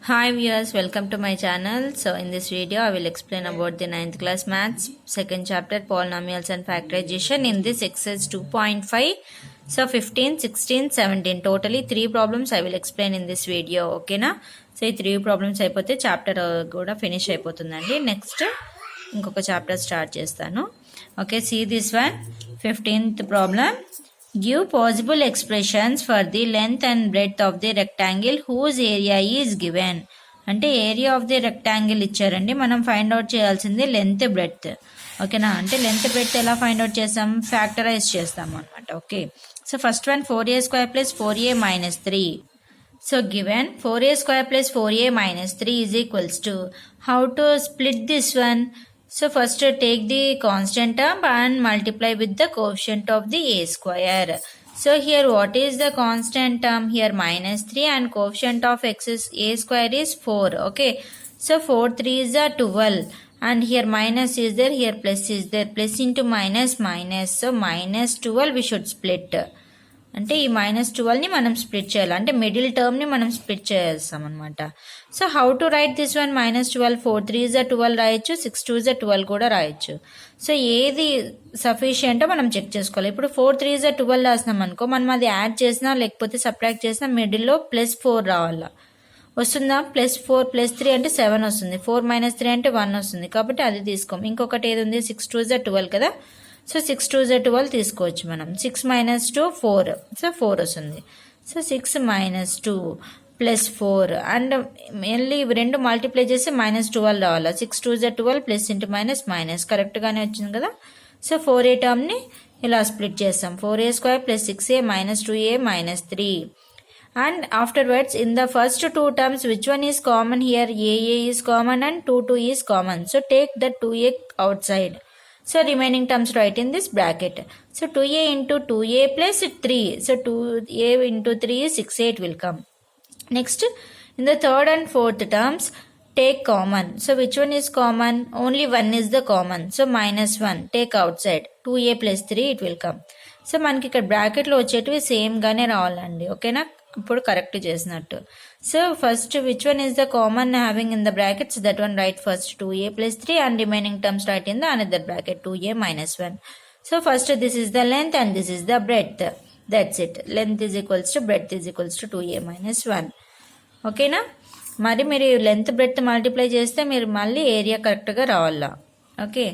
Hi viewers, welcome to my channel. So in this video I will explain about the 9th class maths second chapter polynomials and factorization in this exercise 2.5. So 15, 16, 17 totally 3 problems I will explain in this video. Okay na? So ఈ 3 problems అయిపోతే chapter కూడా finish అయిపోతుందండి. Next ఇంకొక chapter start చేస్తాను. Okay, see this one 15th problem. Give possible expressions for the length and breadth of the rectangle whose area is given. అంటే area of the rectangle ఇచ్చారండి, మనం find out చేయాల్సింది length breadth. ఓకేనా, అంటే length breadth ఎలా find out చేస్తాం, factorise చేస్తాం అనమాట. Okay, so first one 4a square plus 4a minus 3. So given 4a square plus 4a minus 3 is equals to, how to split this one? So first take the constant term and multiply with the coefficient of the a square. So here what is the constant term? Here minus 3 and coefficient of x is a square is 4. Okay, so 4 3 is a 12 and here minus is there, here plus is there, plus into minus minus, so minus 12 we should split. అంటే ఈ -12ని మనం split చేయాలి, అంటే middle టర్మ్ని మనం split చేస్తాం అనమాట. So how to right this one? -12 4 3 is 12 రాయొచ్చు, 6 2 is 12 కూడా రాయొచ్చు. సో ఏది సఫిషియంటో మనం చెక్ చేసుకోవాలి. ఇప్పుడు 4 3 is 12 రాసినాం అనుకో, మనం అది యాడ్ చేసినా లేకపోతే సబ్ట్రాక్ట్ చేసినా మిడిల్లో +4 రావాలా, వస్తుందా? +4 +3 అంటే 7 వస్తుంది, 4 - 3 అంటే 1 వస్తుంది, కాబట్టి అది తీసుకోం. ఇంకొకటి ఏది ఉంది, 6 2 is 12 కదా, సో 6 2 is 12 తీసుకోవచ్చు మనం. 6 - 2 4, సో 4 వస్తుంది. సో 6 - 2 +4 అండ్ మళ్ళీ ఇవి రెండు మల్టిప్లై చేసి -12 రావాలి. 6 2 is 12 plus into minus minus, కరెక్ట్గానే వచ్చింది కదా. సో 4a టర్మ్ని ఇలా స్ప్లిట్ చేస్తాం. 4a square plus 6a minus 2a minus 3. And afterwards in the first two terms which one is common? Here a is common and 2 is common. So take the 2a outside. So remaining terms write in this bracket. So 2a into 2a plus 3. So 2a into 3 is 6a, it will come. Next in the third and fourth terms take common. So which one is common? Only one is the common. So -1 take outside. 2a plus 3 it will come. So మనకి ఇక్కడ బ్రాకెట్లో వచ్చేటివి సేమ్గానే రావాలండి. ఓకేనా, ఇప్పుడు correct చేసినట్టు. So first which one is the common having in the brackets, that one right first 2a plus 3 and remaining terms write in the another bracket 2a minus 1. So first this is the length and this is the breadth. That's it. Length is equals to breadth is equals to 2a minus 1. ఓకేనా, మరి మీరు length breadth multiply చేస్తే మీరు మళ్ళీ area కరెక్ట్గా రావాలా. Okay,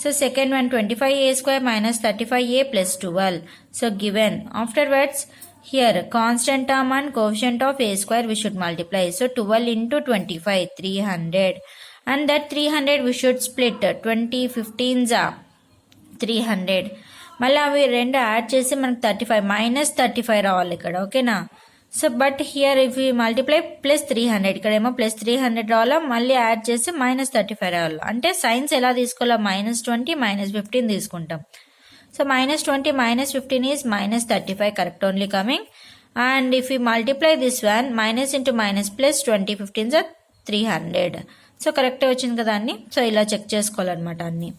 so second one 25a square minus 35a plus 12. So given afterwards here constant term and coefficient of a square we should multiply. So 12 into 25 300 and that 300 we should split. 20 15s are 300, మళ్ళీ అవి రెండు add చేసి మనకు 35 -35 రావాలి ఇక్కడ. ఓకేనా, so but here if you multiply +300, ఇక్కడేమో +300 రావాలా, మళ్ళీ యాడ్ చేసి -35 రావాలి. అంటే సైన్స్ ఎలా తీసుకోవాలా, -20 -15 తీసుకుంటాం. So -20 -15 is -35, correct only coming. And if we multiply this one, minus into minus plus 20 15s are 300. So కరెక్టే వచ్చింది కదా అన్ని. సో ఇలా చెక్ చేసుకోవాలన్నమాట అన్ని.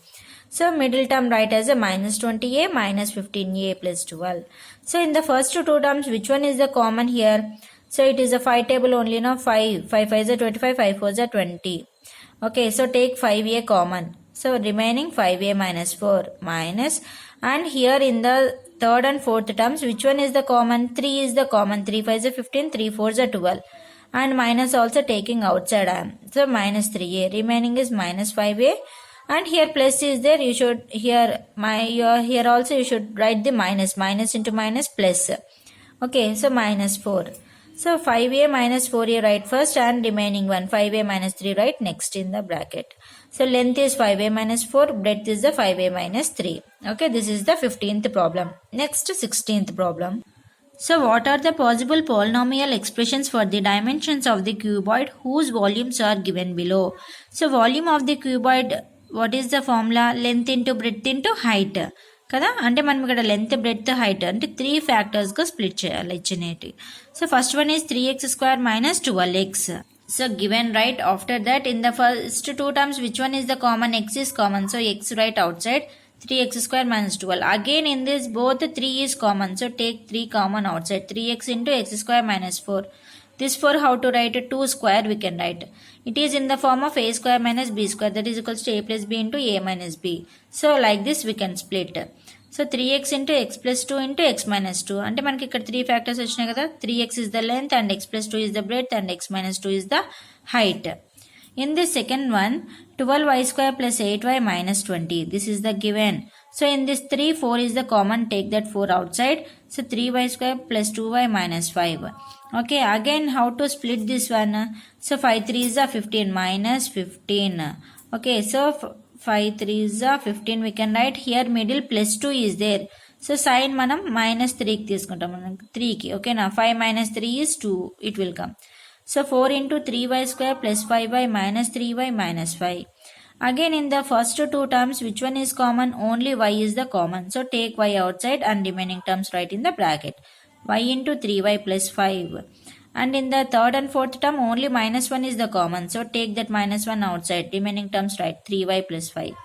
So middle term write as a -20a minus 15a plus 12. So in the first two terms which one is the common here? So it is a 5 table only, no? 5 5s are 25, 5 4s are 20. Okay, so take 5a common. So remaining 5a minus 4 minus, and here in the third and fourth terms which one is the common? 3 is the common. 3 5s are 15, 3 4s are 12 and minus also taking outside. So minus 3a, remaining is minus 5a. And here plus is there, you should here also you should write the minus into minus plus. Okay, so minus 4. So 5a minus 4a write first and remaining one 5a minus 3 write next in the bracket. So length is 5a minus 4, breadth is the 5a minus 3. Okay, this is the 15th problem. Next 16th problem. So what are the possible polynomial expressions for the dimensions of the cuboid whose volumes are given below? So volume of the cuboid, what is the formula? Length into breadth into height కదా. అంటే మనం ఇక్కడ length breadth height అంటే 3 ఫ్యాక్టర్స్గా split చేయాలి ఇచ్చినవి. So first one is 3x² minus 12x. So given right after that in the first two terms which one is the common? x is common, so x right outside. 3x² minus 12. Again in this both 3 is common, so take 3 common outside. 3x into x² minus 4 This for how to write 2 square we can write. It is in the form of a square minus b square, that is equals to a plus b into a minus b. So like this we can split. So 3x into x plus 2 into x minus 2. అంటే మనకి ఇక్కడ 3 factors వచ్చినాయి కదా. 3x is the length and x plus 2 is the breadth and x minus 2 is the height. In this second one, 12y square plus 8y minus 20. This is the given. So in this 3, 4 is the common. Take that 4 outside. So 3y square plus 2y minus 5. Okay, again how to split this one? So 5 3 is 15 minus 15. Okay, so 5 3 is 15 we can write. Here middle plus 2 is there. So sign manam minus 3 ki తీసుకుంటాం, 3 ki. Okay na, 5 minus 3 is 2 it will come. So 4 into 3y square plus 5y minus 3y minus 5. Again in the first two terms, which one is common? Only y is the common. So take y outside and remaining terms write in the bracket. Y into 3y plus 5. And in the third and fourth term, only minus 1 is the common. So take that minus 1 outside. Remaining terms write 3y plus 5.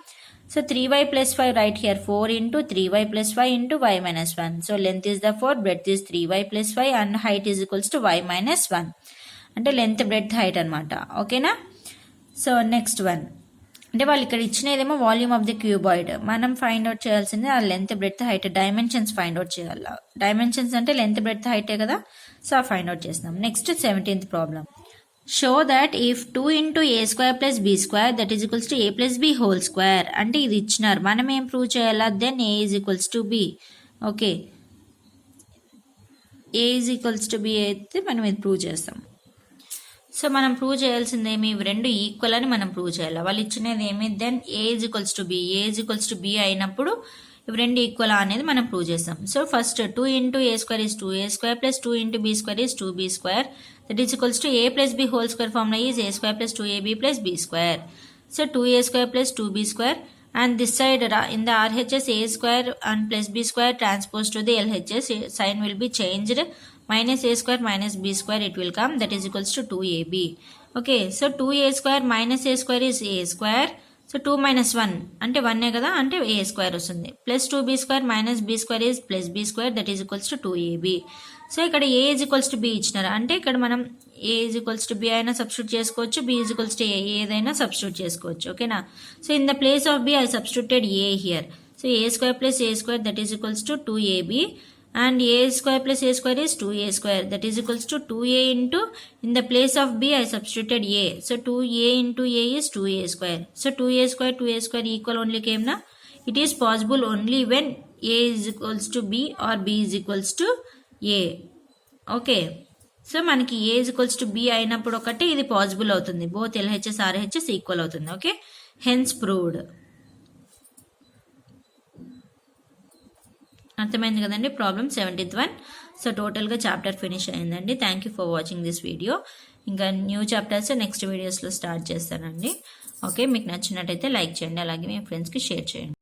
So 3y plus 5 right here, 4 into 3y plus 5 into y minus 1. So length is the 4, breadth is 3y plus 5 and height is equals to y minus 1. అంటే length breadth height అనమాట. ఓకేనా. So next one, అంటే వాళ్ళు ఇక్కడ ఇచ్చినదేమో volume of the cuboid. మనం find out చేయాల్సింది ఆ length breadth height dimensions find out చేయాలి. డైమెన్షన్స్ అంటే లెంత్ బ్రెడ్త్ హైటే కదా. సో ఫైండ్ అవుట్ చేస్తాం. Next 17th problem. Show that if 2 into a square plus b square that is equals to a plus b whole square. అంటే ఇది ఇచ్చినారు, మనం ఏం prove చేయాలా? Then a is equals to b. Okay, a is equals to b అయితే మనం ఇది prove చేస్తాం. సో మనం ప్రూవ్ చేయాల్సిందేమి, ఇవి రెండు ఈక్వల్ అని మనం ప్రూవ్ చేయాలి. వాళ్ళు ఇచ్చినది ఏమి? Then a is equals to b. A is equals to b అయినప్పుడు ఇవి రెండు ఈక్వల్ అనేది మనం ప్రూవ్ చేస్తాం. So first 2 into a square is 2a square plus 2 into b square is 2b square. That is equals to a plus b whole square formula is a square plus 2ab plus b square. So 2a square plus 2b square, and this side in the RHS a square and plus b square transposed to the LHS, sign will be changed. Minus a square minus b square it will come, that is equals to 2ab. Okay, so 2a square minus a square is a square. So 2 minus 1 అంటే 1 కదా, అంటే a square వస్తుంది. Plus 2b square minus b square is plus b square, that is equals to 2ab. So ఇక్కడ a is equals to b ఇచ్చినారు, అంటే ఇక్కడ మనం a is equals to b అయినా సబ్స్టిట్యూట్ చేసుకోవచ్చు, b is equals to a ఏదైనా substitute చేసుకోవచ్చు. ఓకేనా. So in the place of b I substituted a here. So a square plus a square that is equals to 2ab. And a square plus a square is 2a square, that is equals to 2a into, in the place of b I substituted a. So 2a into a is 2a square. So 2a square equal only came na. It is possible only when a is equals to b or b is equals to a. Okay. So మనకి a is equals to b అయినప్పుడు ఒకటి ఇది possible అవుతుంది. Both LHS RHS equal అవుతుంది. Okay, hence proved. అర్థమైంది కదండి problem 17th one. So టోటల్గా chapter finish అయిందండి. Thank you for watching this video. ఇంకా న్యూ చాప్టర్స్ నెక్స్ట్ వీడియోస్లో స్టార్ట్ చేస్తానండి. ఓకే, మీకు నచ్చినట్టయితే లైక్ చేయండి, అలాగే మీ ఫ్రెండ్స్కి షేర్ చేయండి.